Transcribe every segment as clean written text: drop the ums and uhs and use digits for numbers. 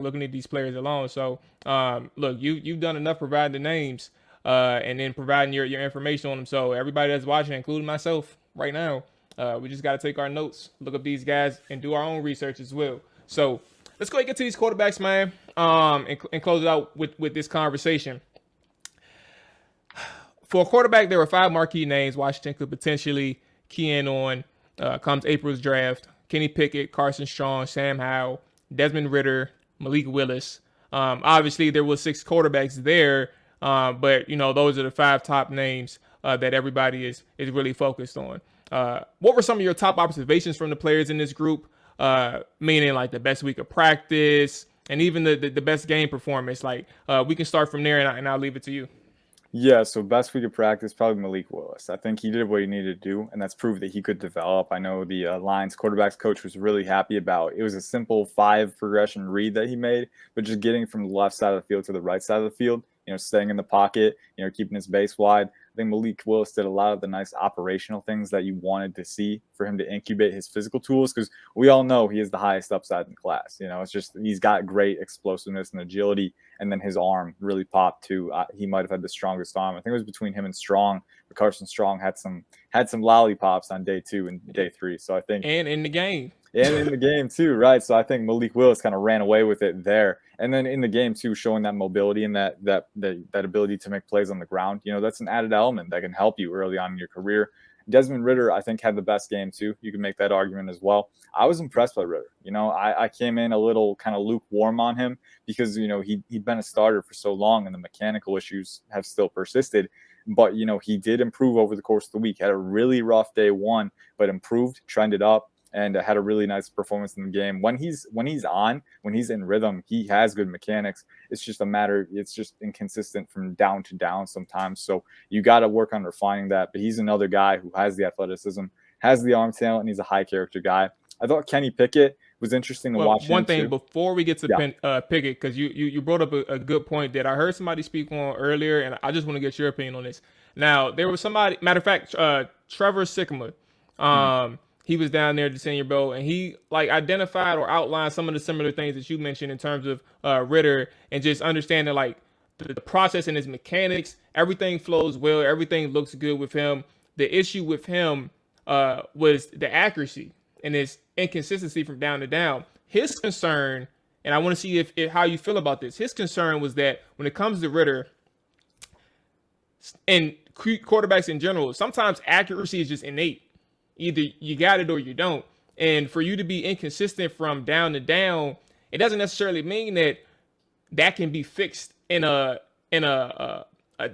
looking at these players alone. So, look, you've done enough providing the names, and then providing your information on them. So everybody that's watching, including myself, right now, we just got to take our notes, look up these guys, and do our own research as well. So let's go ahead and get to these quarterbacks, man, and close it out with this conversation. For a quarterback, there were five marquee names Washington could potentially key in on comes April's draft. Kenny Pickett, Carson Strong, Sam Howell, Desmond Ritter, Malik Willis. Obviously, there was six quarterbacks there, but those are the five top names that everybody is really focused on. What were some of your top observations from the players in this group? Meaning like the best week of practice and even the best game performance. Like we can start from there, and I'll leave it to you. Yeah, so best week of practice, probably Malik Willis. I think he did what he needed to do, and that's proved that he could develop. I know the Lions quarterbacks coach was really happy about it. Was a simple five progression read that he made, but just getting from the left side of the field to the right side of the field, staying in the pocket, keeping his base wide. I think Malik Willis did a lot of the nice operational things that you wanted to see for him to incubate his physical tools, because we all know he is the highest upside in class. It's just he's got great explosiveness and agility, and then his arm really popped too. He might have had the strongest arm. I think it was between him and Strong. But Carson Strong had some lollipops on day 2 and day 3. So I think And in the game. and in the game too, right? So I think Malik Willis kind of ran away with it there, and then in the game too, showing that mobility and that ability to make plays on the ground. That's an added element that can help you early on in your career. Desmond Ritter, I think, had the best game too. You can make that argument as well. I was impressed by Ritter. I came in a little kind of lukewarm on him because he'd been a starter for so long, and the mechanical issues have still persisted. But he did improve over the course of the week. Had a really rough day 1, but improved, trended up, and had a really nice performance in the game. When he's in rhythm, he has good mechanics. It's just inconsistent from down to down sometimes. So you got to work on refining that. But he's another guy who has the athleticism, has the arm talent, and he's a high character guy. I thought Kenny Pickett was interesting to Well, watch one him thing too. before we get to Yeah. Pickett, because you brought up a good point that I heard somebody speak on earlier, and I just want to get your opinion on this. Now, there was somebody, matter of fact, Trevor Sycamore. Hmm. He was down there at the Senior Bowl, and he identified or outlined some of the similar things that you mentioned in terms of Ritter, and just understanding the process and his mechanics. Everything flows well. Everything looks good with him. The issue with him was the accuracy and his inconsistency from down to down. His concern, and I want to see if how you feel about this. His concern was that when it comes to Ritter and quarterbacks in general, sometimes accuracy is just innate. Either you got it or you don't. And for you to be inconsistent from down to down, it doesn't necessarily mean that can be fixed in a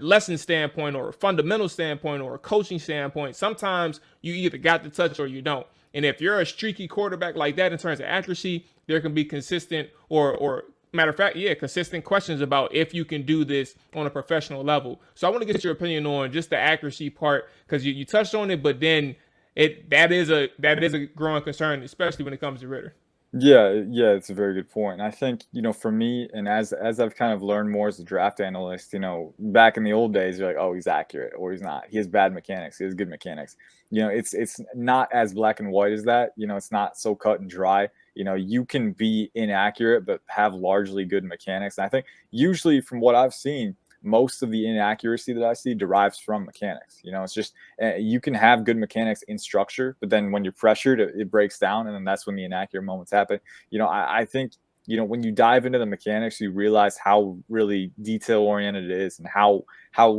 lesson standpoint or a fundamental standpoint or a coaching standpoint. Sometimes you either got the touch or you don't. And if you're a streaky quarterback like that in terms of accuracy, there can be consistent or matter of fact, consistent questions about if you can do this on a professional level. So I want to get your opinion on just the accuracy part, because you touched on it, but then that is a growing concern, especially when it comes to Ritter. Yeah, it's a very good point. And I think, for me, and as I've kind of learned more as a draft analyst, back in the old days, you're like, oh, he's accurate or he's not. He has bad mechanics. He has good mechanics. It's not as black and white as that. It's not so cut and dry. You can be inaccurate but have largely good mechanics. And I think usually from what I've seen, most of the inaccuracy that I see derives from mechanics. It's just you can have good mechanics in structure, but then when you're pressured, it breaks down, and then that's when the inaccurate moments happen. I think when you dive into the mechanics, you realize how really detail oriented it is, and how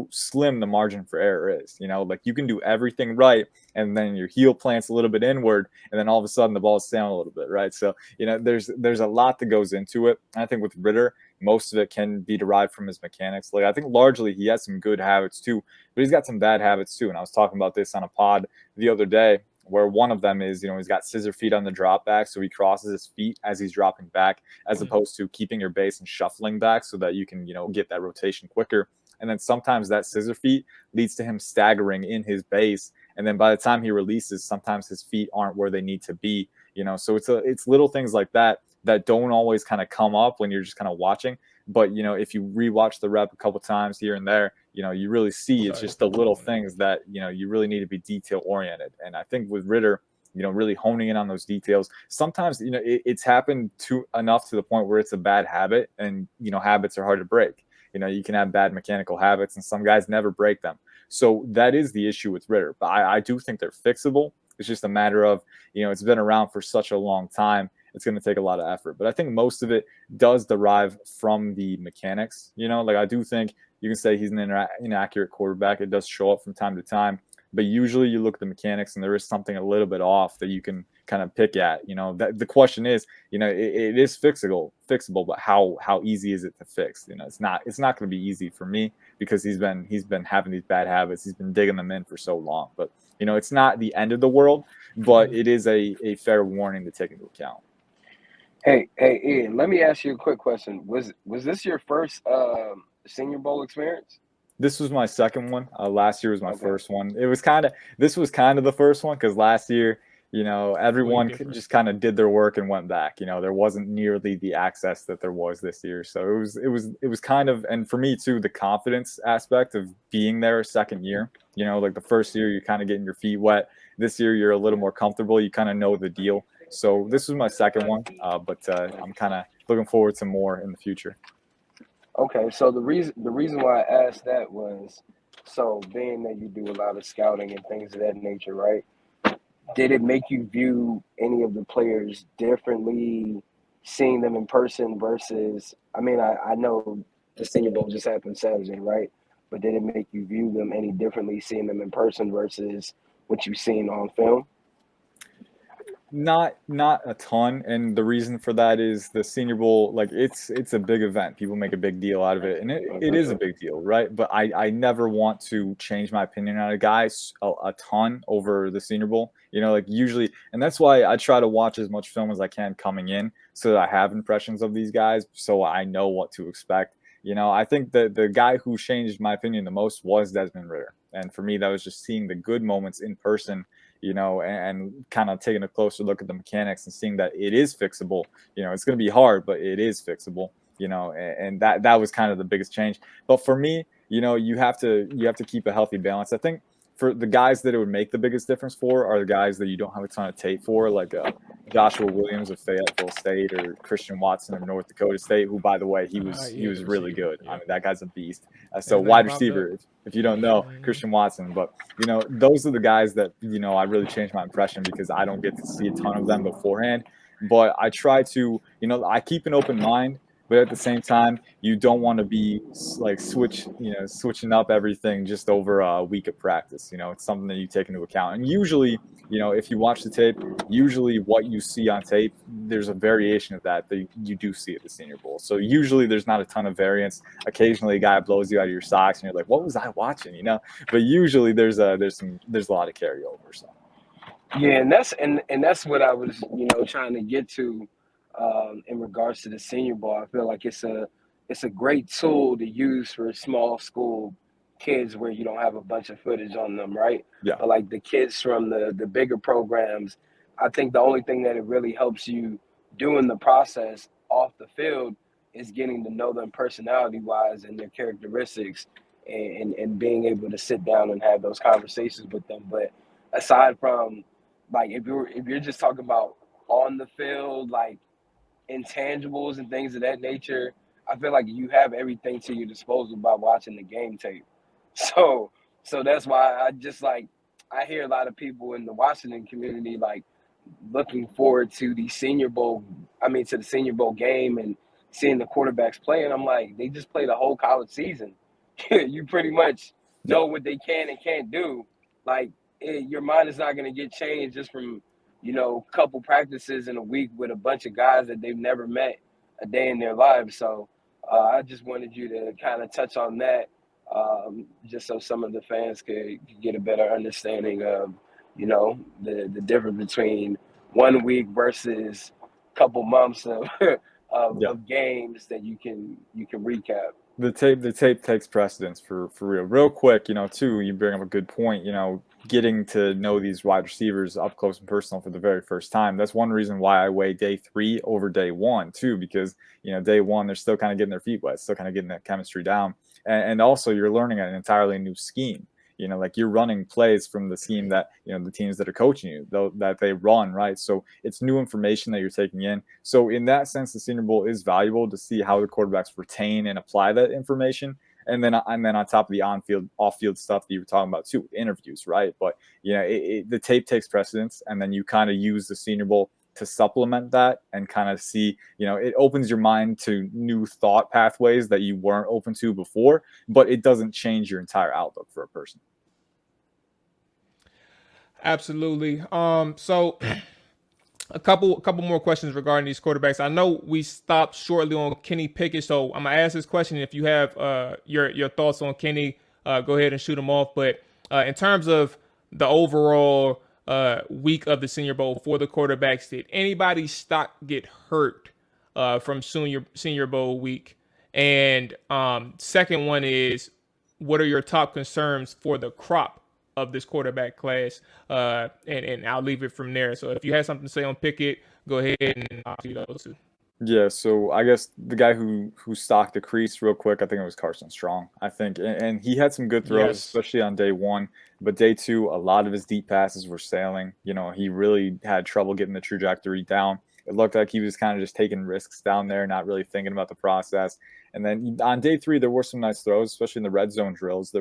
slim the margin for error is. Like you can do everything right, and then your heel plants a little bit inward, and then all of a sudden the ball's down a little bit, right? So there's a lot that goes into it. And I think with Ritter, most of it can be derived from his mechanics. Like I think largely he has some good habits too, but he's got some bad habits too. And I was talking about this on a pod the other day, where one of them is, he's got scissor feet on the drop back. So he crosses his feet as he's dropping back, as opposed to keeping your base and shuffling back so that you can, get that rotation quicker. And then sometimes that scissor feet leads to him staggering in his base. And then by the time he releases, sometimes his feet aren't where they need to be, so it's little things like that don't always kind of come up when you're just kind of watching. But, if you rewatch the rep a couple times here and there, you really see it's just the little things that, you really need to be detail oriented. And I think with Ritter, really honing in on those details. Sometimes, it's happened enough to the point where it's a bad habit, and, habits are hard to break. You can have bad mechanical habits, and some guys never break them. So that is the issue with Ritter. But I do think they're fixable. It's just a matter of, it's been around for such a long time. It's going to take a lot of effort. But I think most of it does derive from the mechanics. I do think you can say he's an inaccurate quarterback. It does show up from time to time. But usually you look at the mechanics and there is something a little bit off that you can kind of pick at. That the question is, it is fixable, but how easy is it to fix? It's not going to be easy for me because he's been having these bad habits. He's been digging them in for so long. But it's not the end of the world, but it is a fair warning to take into account. Hey, Ian, let me ask you a quick question. Was this your first Senior Bowl experience? This was my second one. Last year was my first one. This was kind of the first one because last year, everyone just kind of did their work and went back. There wasn't nearly the access that there was this year. So it was kind of, and for me too, the confidence aspect of being there a second year. Like the first year, you're kind of getting your feet wet. This year, you're a little more comfortable. You kind of know the deal. So this was my second one, but I'm kind of looking forward to more in the future. Okay, so the reason why I asked that was, so being that you do a lot of scouting and things of that nature, right? Did it make you view any of the players differently, seeing them in person versus, I know the Senior Bowl just happened Saturday, right? But did it make you view them any differently, seeing them in person versus what you've seen on film? Not a ton, and the reason for that is the Senior Bowl, like it's a big event. People make a big deal out of it, and it is a big deal, right? But I never want to change my opinion on a guy a ton over the Senior Bowl. Usually, and that's why I try to watch as much film as I can coming in, so that I have impressions of these guys, so I know what to expect. I think that the guy who changed my opinion the most was Desmond Ritter, and for me, that was just seeing the good moments in person. And kind of taking a closer look at the mechanics and seeing that it is fixable. It's going to be hard, but it is fixable. And that was kind of the biggest change. But for me, you have to keep a healthy balance. I think for the guys that it would make the biggest difference for are the guys that you don't have a ton of tape for, like Joshua Williams of Fayetteville State or Christian Watson of North Dakota State, who, by the way, he was really good. Yeah. That guy's a beast. So wide receiver, if you don't know, Christian Watson. But, those are the guys that, I really changed my impression because I don't get to see a ton of them beforehand. But I try to, I keep an open mind. But at the same time, you don't want to be like switching up everything just over a week of practice. It's something that you take into account. And usually, if you watch the tape, usually what you see on tape, there's a variation of that you do see at the Senior Bowl. So usually there's not a ton of variance. Occasionally a guy blows you out of your socks and you're like, what was I watching? But usually there's a lot of carryover. So. Yeah, and that's what I was, trying to get to. In regards to the Senior Bowl, I feel like it's a great tool to use for small school kids where you don't have a bunch of footage on them, right? Yeah. But like the kids from the bigger programs, I think the only thing that it really helps you do in the process off the field is getting to know them personality-wise and their characteristics, and being able to sit down and have those conversations with them. But aside from, like, if you're just talking about on the field, like, intangibles and things of that nature, I feel like you have everything to your disposal by watching the game tape. So that's why I hear a lot of people in the Washington community like looking forward to the Senior Bowl game and seeing the quarterbacks play, and I'm like, they just played a whole college season. You pretty much know what they can and can't do. Like, your mind is not going to get changed just from couple practices in a week with a bunch of guys that they've never met a day in their lives. So I just wanted you to kind of touch on that, just so some of the fans could get a better understanding of, the difference between 1 week versus a couple months of games that you can recap. The tape takes precedence for real. Real quick, too, you bring up a good point, getting to know these wide receivers up close and personal for the very first time. That's one reason why I weigh day 3 over day 1 too, because, day 1, they're still kind of getting their feet wet, still kind of getting that chemistry down. And also you're learning an entirely new scheme. You know, like you're running plays from the scheme that, you know, the teams that are coaching you, though, that they run, right? So it's new information that you're taking in. So in that sense, the Senior Bowl is valuable to see how the quarterbacks retain and apply that information. And then on top of the on-field, off-field stuff that you were talking about too, interviews, right? But you know, the tape takes precedence, and then you kind of use the Senior Bowl to supplement that and kind of see, you know, it opens your mind to new thought pathways that you weren't open to before, but it doesn't change your entire outlook for a person. Absolutely. So a couple more questions regarding these quarterbacks. I know we stopped shortly on Kenny Pickett, so I'm gonna ask this question. If you have your thoughts on Kenny, go ahead and shoot them off. But in terms of the overall week of the Senior Bowl for the quarterbacks, did anybody's stock get hurt from Senior Bowl week? And second one is, what are your top concerns for the crop of this quarterback class? And I'll leave it from there. So if you had something to say on Pickett, go ahead and I'll see those two. Yeah, so I guess the guy who stocked the crease real quick, I think it was Carson Strong. I think, and he had some good throws, Yes. especially on day one. But day two, a lot of his deep passes were sailing. You know, he really had trouble getting the trajectory down. It looked like he was kind of just taking risks down there, not really thinking about the process. And then on day three, there were some nice throws, especially in the red zone drills.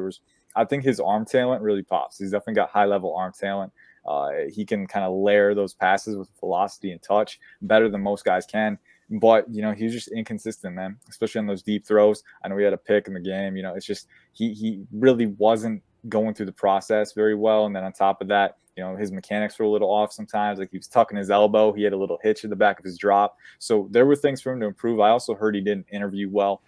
I think his arm talent really pops. He's definitely got high level arm talent. He can kind of layer those passes with velocity and touch better than most guys can. But, you know, he was just inconsistent, man, especially on those deep throws. I know he had a pick in the game. You know, it's just he really wasn't going through the process very well. And then on top of that, you know, his mechanics were a little off sometimes. Like he was tucking his elbow. He had a little hitch in the back of his drop. So there were things for him to improve. I also heard he didn't interview well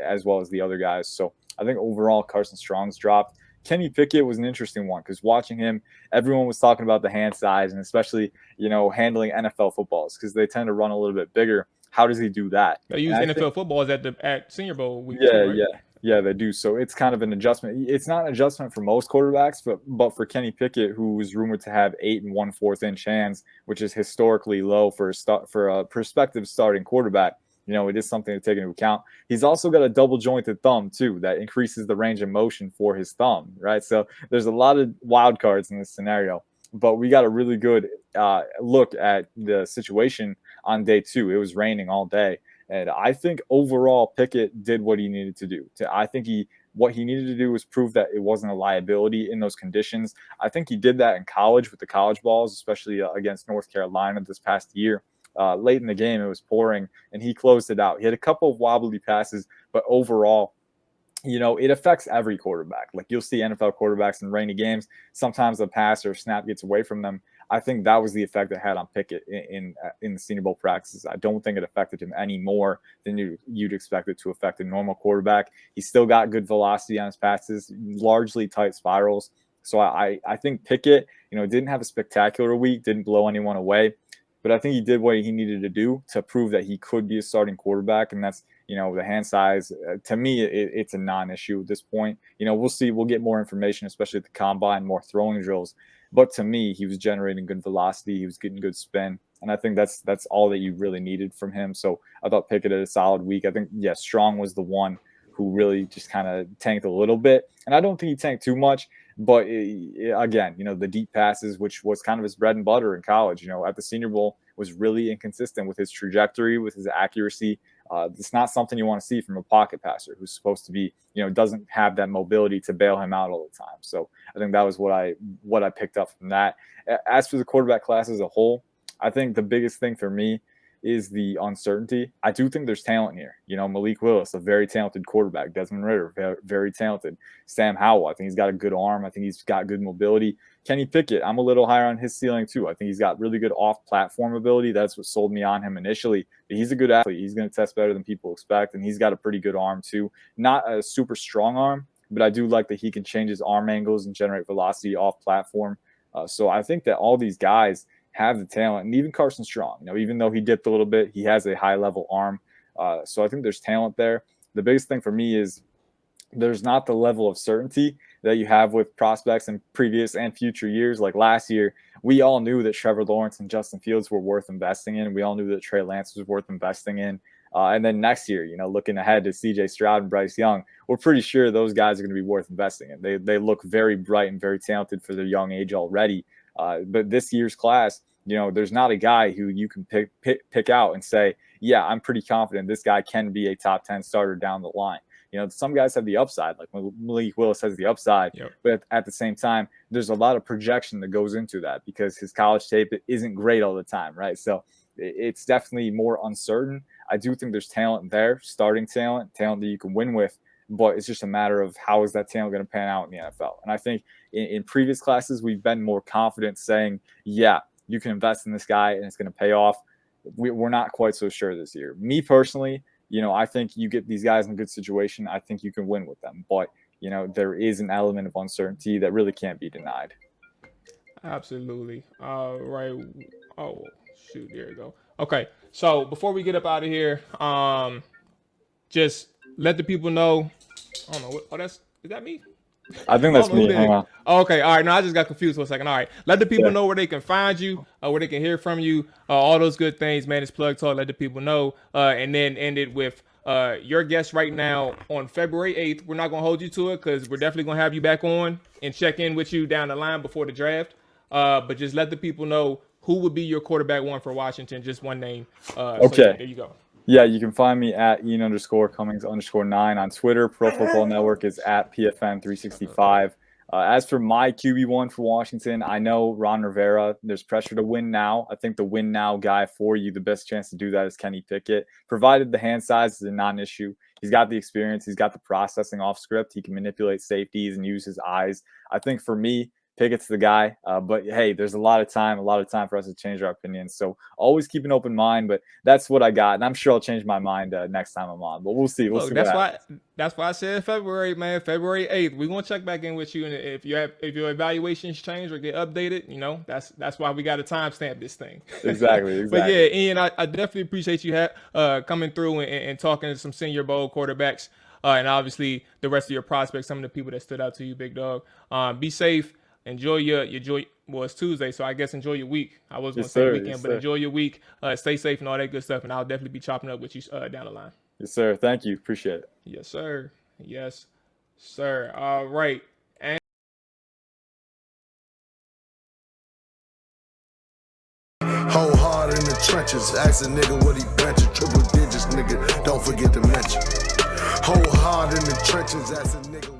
as the other guys. So I think overall Carson Strong's dropped. Kenny Pickett was an interesting one because watching him, everyone was talking about the hand size and especially, you know, handling NFL footballs because they tend to run a little bit bigger. How does he do that? They use NFL footballs at Senior Bowl week. Yeah, too, right? yeah, they do. So it's kind of an adjustment. It's not an adjustment for most quarterbacks, but for Kenny Pickett, who was rumored to have 8 1/4 inch hands, which is historically low for a prospective starting quarterback. You know, it is something to take into account. He's also got a double jointed thumb too that increases the range of motion for his thumb, right? So there's a lot of wild cards in this scenario. But we got a really good look at the situation on day two. It was raining all day. And I think overall Pickett did what he needed to do. I think what he needed to do was prove that it wasn't a liability in those conditions. I think he did that in college with the college balls, especially against North Carolina this past year. Late in the game, it was pouring, and he closed it out. He had a couple of wobbly passes, but overall, you know, it affects every quarterback. Like you'll see NFL quarterbacks in rainy games. Sometimes a pass or a snap gets away from them. I think that was the effect it had on Pickett in the Senior Bowl practices. I don't think it affected him any more than you'd expect it to affect a normal quarterback. He still got good velocity on his passes, largely tight spirals. So I think Pickett, you know, didn't have a spectacular week, didn't blow anyone away, but I think he did what he needed to do to prove that he could be a starting quarterback, and that's, you know, the hand size. To me, it's a non-issue at this point. You know, we'll see. We'll get more information, especially at the combine, more throwing drills. But to me, he was generating good velocity. He was getting good spin. And I think that's all that you really needed from him. So I thought Pickett had a solid week. I think, yeah, Strong was the one who really just kind of tanked a little bit. And I don't think he tanked too much. But again, you know, the deep passes, which was kind of his bread and butter in college, you know, at the Senior Bowl was really inconsistent with his trajectory, with his accuracy. It's not something you want to see from a pocket passer who's supposed to be, you know, doesn't have that mobility to bail him out all the time. So I think that was what I picked up from that. As for the quarterback class as a whole, I think the biggest thing for me is the uncertainty. I do think there's talent here. You know, Malik Willis, a very talented quarterback. Desmond Ritter, very, very talented. Sam Howell, I think he's got a good arm. I think he's got good mobility. Kenny Pickett, I'm a little higher on his ceiling too. I think he's got really good off-platform ability. That's what sold me on him initially. But he's a good athlete. He's going to test better than people expect, and he's got a pretty good arm too. Not a super strong arm, but I do like that he can change his arm angles and generate velocity off-platform. So I think that all these guys have the talent, and even Carson Strong, you know, even though he dipped a little bit, he has a high level arm. So I think there's talent there. The biggest thing for me is there's not the level of certainty that you have with prospects in previous and future years. Like last year, we all knew that Trevor Lawrence and Justin Fields were worth investing in. We all knew that Trey Lance was worth investing in. And then next year, looking ahead to C.J. Stroud and Bryce Young, we're pretty sure those guys are going to be worth investing in. They look very bright and very talented for their young age already. But this year's class, there's not a guy who you can pick out and say, yeah, I'm pretty confident this guy can be a top 10 starter down the line. Some guys have the upside, like Malik Willis has the upside, but at the same time, there's a lot of projection that goes into that because his college tape isn't great all the time, right? So it's definitely more uncertain. I do think there's talent there, starting talent that you can win with, but it's just a matter of how is that talent going to pan out in the NFL. And I think in previous classes, we've been more confident saying, yeah, you can invest in this guy and it's going to pay off. We're not quite so sure this year. Me personally, I think you get these guys in a good situation. I think you can win with them. But, there is an element of uncertainty that really can't be denied. Absolutely. Right. Oh, shoot. There you go. Okay. So before we get up out of here, just let the people know. I don't know. Is that me? I think that's me. Hang on. Oh, okay. All right. No, I just got confused for a second. All right. Let the people know where they can find you, where they can hear from you, all those good things, man. It's Plug Talk. Let the people know. And then end it with your guest right now on February 8th. We're not going to hold you to it because we're definitely going to have you back on and check in with you down the line before the draft. But just let the people know who would be your quarterback one for Washington. Just one name. Okay. So there you go. Yeah, you can find me at Ian_Cummings_9 on Twitter. Pro Football Network is at PFN365. As for my QB1 for Washington, I know Ron Rivera, there's pressure to win now. I think the win now guy for you, the best chance to do that is Kenny Pickett. Provided the hand size is a non-issue. He's got the experience. He's got the processing off script. He can manipulate safeties and use his eyes. I think for me, Pickett's the guy, but hey, there's a lot of time for us to change our opinions. So always keep an open mind, but that's what I got. And I'm sure I'll change my mind next time I'm on, but we'll see. We'll see. That's why I said February, man, February 8th. We're going to check back in with you. And if your evaluations change or get updated, that's why we got to timestamp this thing. Exactly. But yeah, Ian, I definitely appreciate you coming through and talking to some Senior Bowl quarterbacks and obviously the rest of your prospects, some of the people that stood out to you, big dog. Be safe. Enjoy your well, it's Tuesday, so I guess enjoy your week. I was going to say weekend, but enjoy your week. Stay safe and all that good stuff, and I'll definitely be chopping up with you down the line. Yes, sir. Thank you. Appreciate it. Yes, sir. Yes, sir. All right. And whole hard in the trenches. Ask a nigga what he benching. Triple digits, nigga. Don't forget to mention. Whole hard in the trenches. Ask a nigga.